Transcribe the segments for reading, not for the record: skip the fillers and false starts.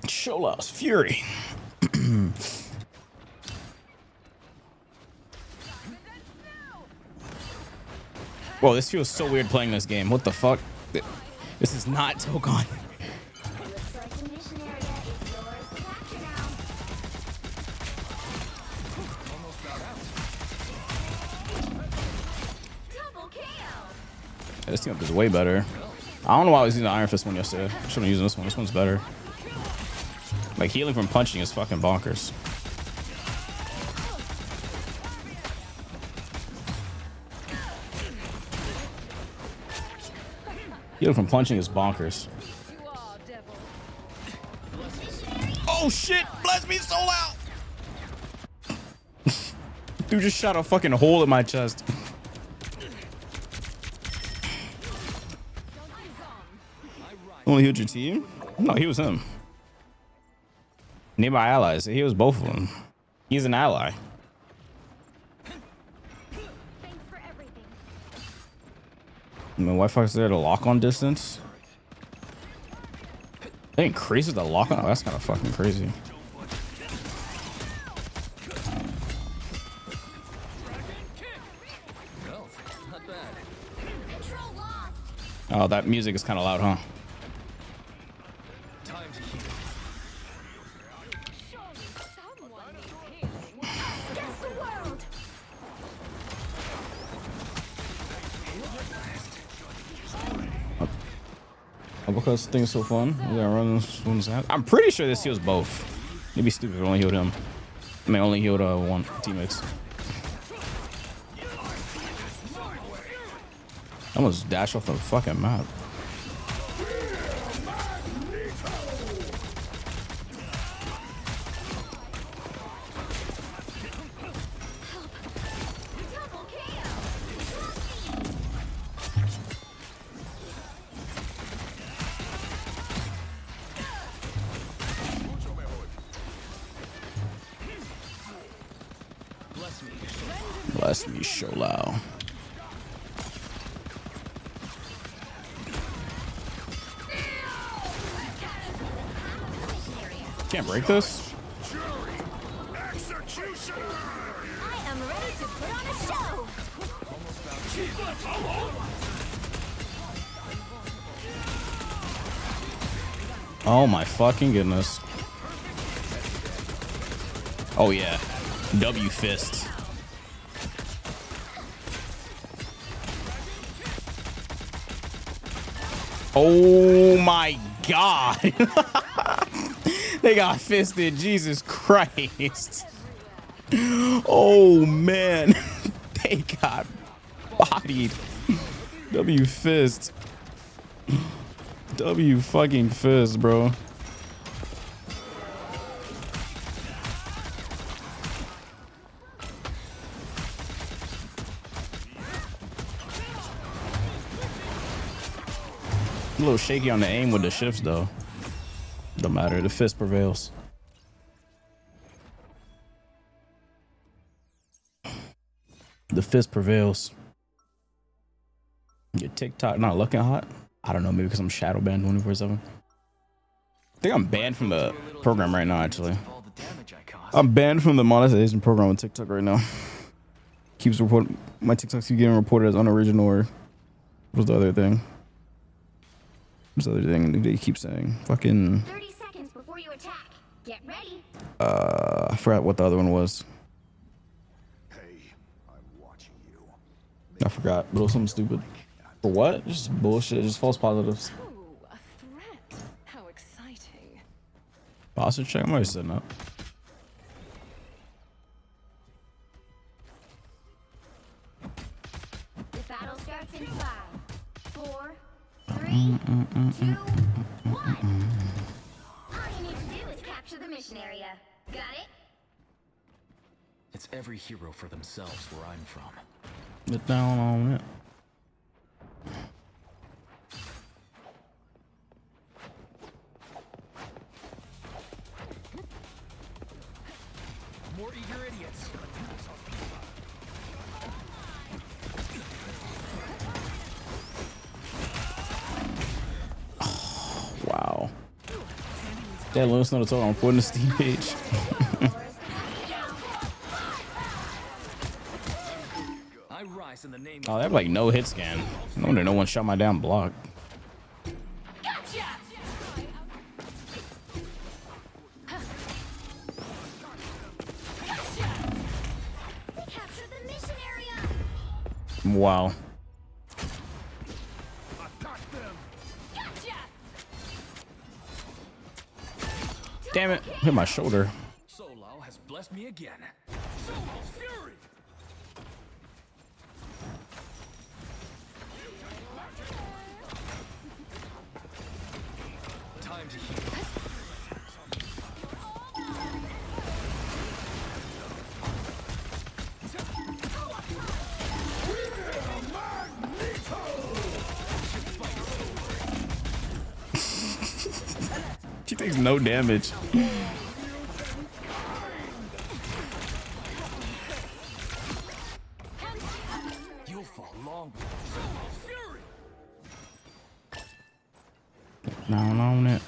Sholow's Fury. Whoa, this feels so weird playing this game. What the fuck? This is not Tokon. This team up is way better. I don't know why I was using the Ironfist one yesterday. I should have used this one. This one's better. Like, healing from punching is fucking bonkers. Healing from punching is bonkers. Oh shit! Bless me soul out! Dude just shot a fucking hole in my chest. Only healed your team? No, he was him. Name my allies. He was both of them. He's an ally. I mean, why fuck is there to lock on distance? It increases the lock on. Oh, that's kind of fucking crazy. Oh, that music is kind of loud, huh? Because things so fun. We gotta run this one's out. I'm pretty sure this heals both. It'd be stupid if it only healed him. I mean, only healed one teammates. I almost dashed off the fucking map. Bless me, Sholao. Can't break this. I am ready to put on a show. Oh my fucking goodness. Oh yeah. W fist. Oh my god. They got fisted. Jesus Christ. Oh man. They got bodied. W fist. W fucking fist, bro. A little shaky on the aim with the shifts though. Don't matter, the fist prevails. The fist prevails. Your TikTok not looking hot? I don't know, maybe because I'm shadow banned 24/7. I think I'm banned from the program right now, actually. I'm banned from the monetization program on TikTok right now. Keeps reporting, my TikToks keep getting reported as unoriginal, or what's the other thing? What's the other thing they keep saying? Fucking 30 seconds before you attack. Get ready. I forgot what the other one was. Hey, I'm watching you. I forgot, but it was something stupid. For what? Just bullshit, just false positives. Ooh, a threat. How exciting. Posture check, I'm already setting up. The battle starts in 5, 4, 3, 2, 1. All you need to do is capture the mission area. Got it? It's every hero for themselves where I'm from. Get down on it. More eager idiots. Wow. Yeah, let us know the total. I'm putting the Steam page. I rise in the name Oh, they have like no hit scan. No wonder no one shot my damn block. Capture the mission area. Wow. Damn it. Hit my shoulder. Solo has blessed me again. Solo's fury. Time to heal. She takes no damage. You'll fall long before Solo's fury. Down on it.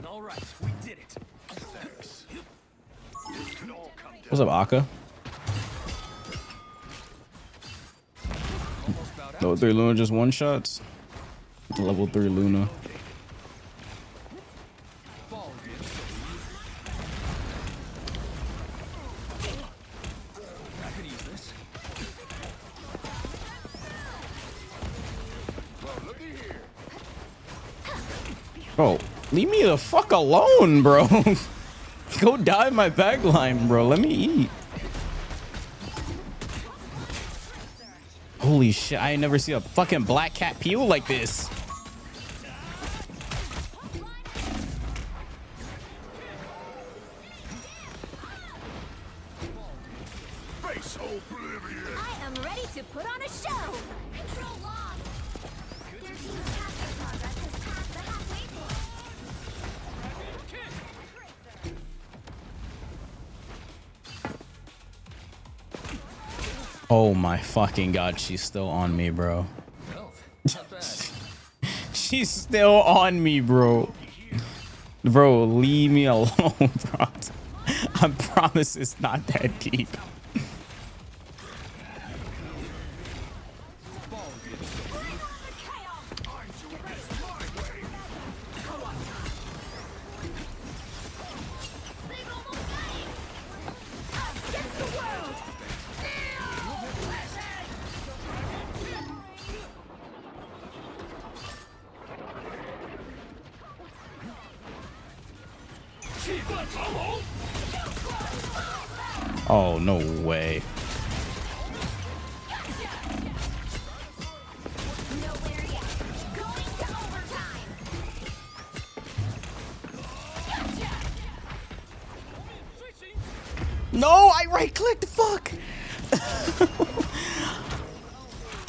All right, we did it. What's up, Akka? Level 3 Luna just one shots. Level 3 Luna. I could use this. Bro, leave me the fuck alone, bro. Go dive my back line, bro. Let me eat. Holy shit, I ain't never seen a fucking black cat peel like this. Face oblivion. I am ready to put on a show. Control lost. Their team's capture progress has passed the halfway point. Oh my fucking god, she's still on me, bro. Health. Not bad. She's still on me, bro. Bro, leave me alone, bro. I promise it's not that deep. Against the world. Oh, no way. Nowhere yet. Going to overtime. No, I right clicked. Fuck.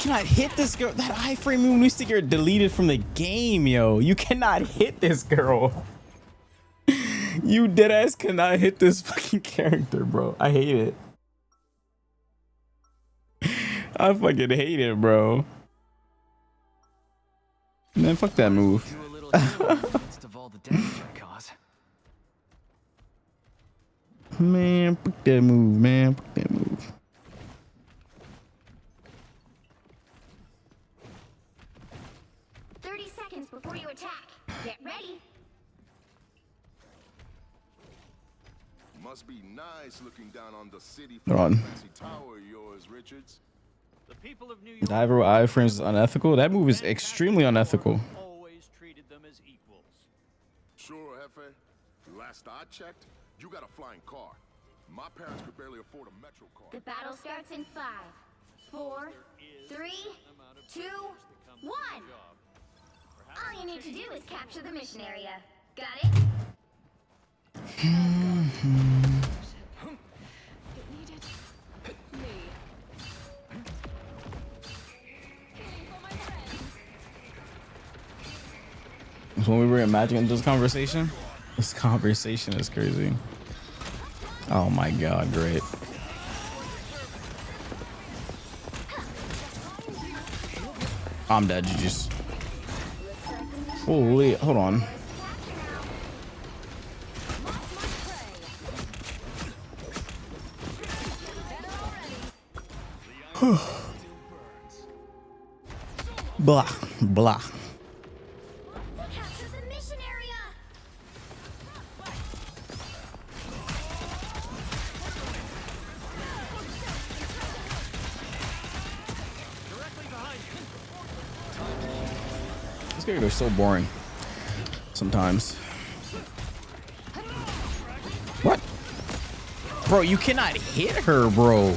Cannot hit this girl. That iframe move needs to get deleted from the game, yo. You cannot hit this girl. You deadass cannot hit this fucking character, bro. I hate it. I fucking hate it, bro. Man, fuck that move. Do a little healing in the midst of all the damage I cause. Man, fuck that move, man. Fuck that move. Before you attack, get ready. Must be nice looking down on the city Hold on. fancy tower of yours, Richards. The people of New York Diver with iframes is unethical. That move is extremely unethical. always treated them as equals. Sure, Hefe. Last I checked, you got a flying car. My parents could barely afford a Metro car. The battle starts in 5, 4, 3, 2, 1. All you need to do is capture the mission area. Got it? It needed me. So when we were imagining this conversation is crazy. Oh my god, great. I'm dead, GG's. Holy, hold on. Blah, blah. Capture the mission area. These characters are so boring sometimes. What? Bro, you cannot hit her, bro.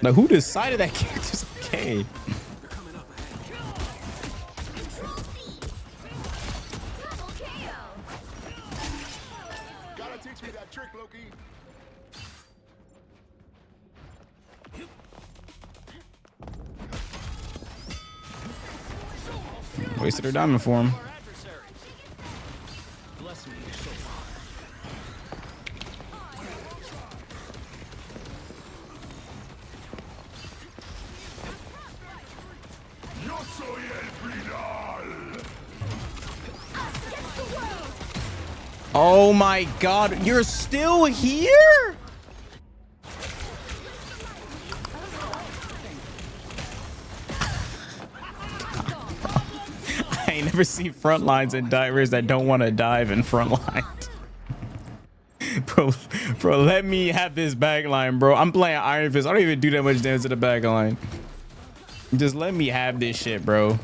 Now, who decided that character's okay? Double KO. Gotta teach me that trick, Loki. Wasted her diamond for him. Our adversary. Bless me, Yo soy el final. Us against the world. Oh my god, you're still here? I ain't never seen front lines and divers that don't want to dive in front lines. Bro, let me have this back line, bro. I'm playing Ironfist. I don't even do that much damage to the back line. Just let me have this shit, bro.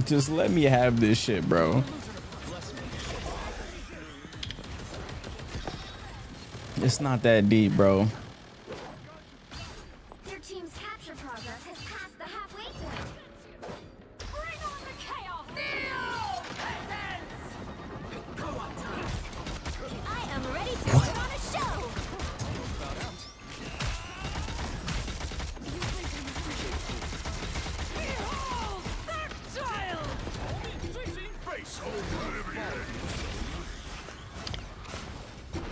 Just let me have this shit, bro. It's not that deep, bro. Your team's capture progress has passed the halfway point. Bring on the chaos! I am ready to put on a show.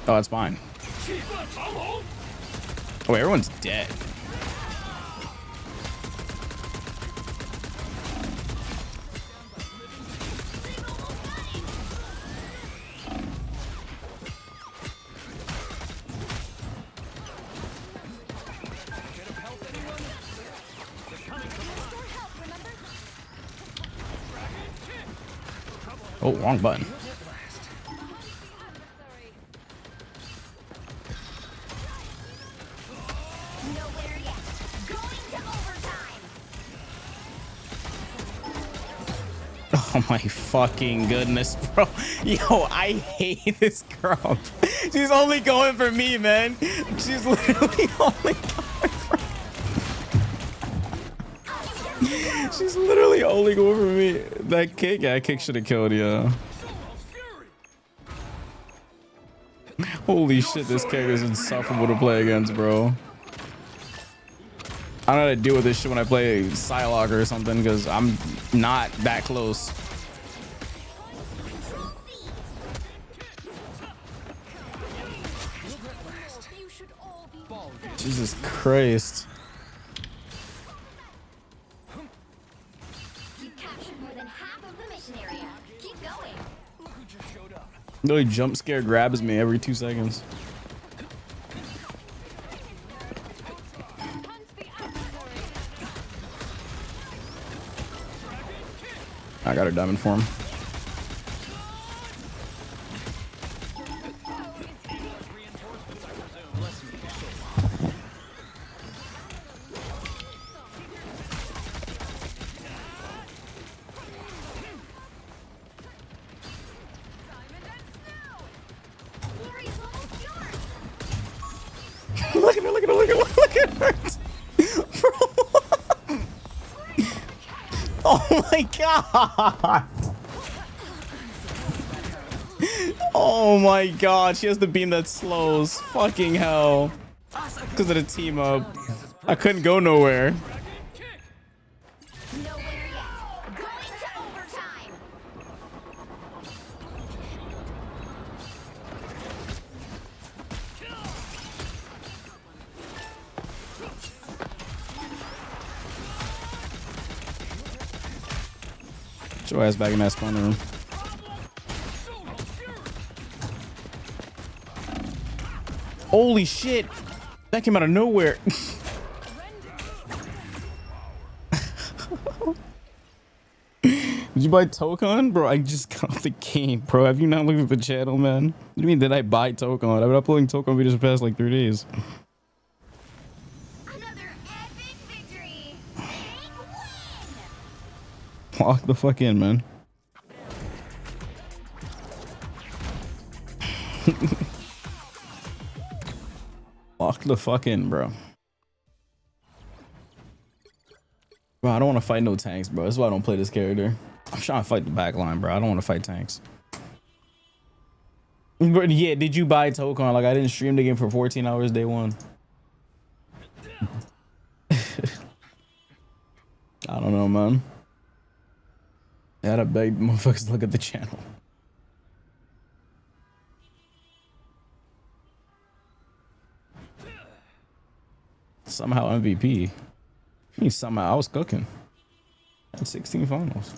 Oh, that's fine. Oh, everyone's dead. Oh, wrong button. Nowhere yet. Going to overtime. Oh my fucking goodness, bro. Yo, I hate this girl. She's only going for me, man. She's literally only going for me. She's literally only going for me. That kick, yeah, that kick should have killed you. Holy shit, this character is insufferable to play against, bro. I don't know how to deal with this shit when I play Psylocke or something because I'm not that close. You should all be Jesus Christ. You've captured more than half of the mission area. Keep going. Really jump scare grabs me every 2 seconds. I got her diamond for him. Glorious almost yours. Look at her, look at her, look at her, look at her. Bro. Oh my god. Oh my god, she has the beam that slows. Fucking hell. Because of the team up. I couldn't go nowhere. Nowhere yet. Going to overtime. Get your ass back in that spawn room. Holy shit! That came out of nowhere. Did you buy Tokon? Bro, I just got off the game, bro. Have you not looked at the channel, man? What do you mean, did I buy Tokon? I've been uploading Tokon videos for the past like 3 days. Another epic victory. Big win. Lock the fuck in, man. Lock the fuck in, bro. Bro, I don't want to fight no tanks, bro. That's why I don't play this character. I'm trying to fight the back line, bro. I don't want to fight tanks. But yeah, did you buy Tokon? Like, I didn't stream the game for 14 hours day one. I don't know, man. I gotta beg motherfuckers to look at the channel. Somehow MVP. I mean, somehow I was cooking. At 16 finals.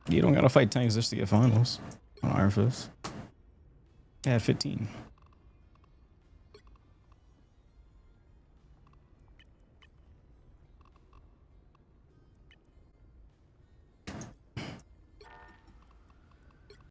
You don't gotta fight tanks just to get finals on Ironfist. I had 15.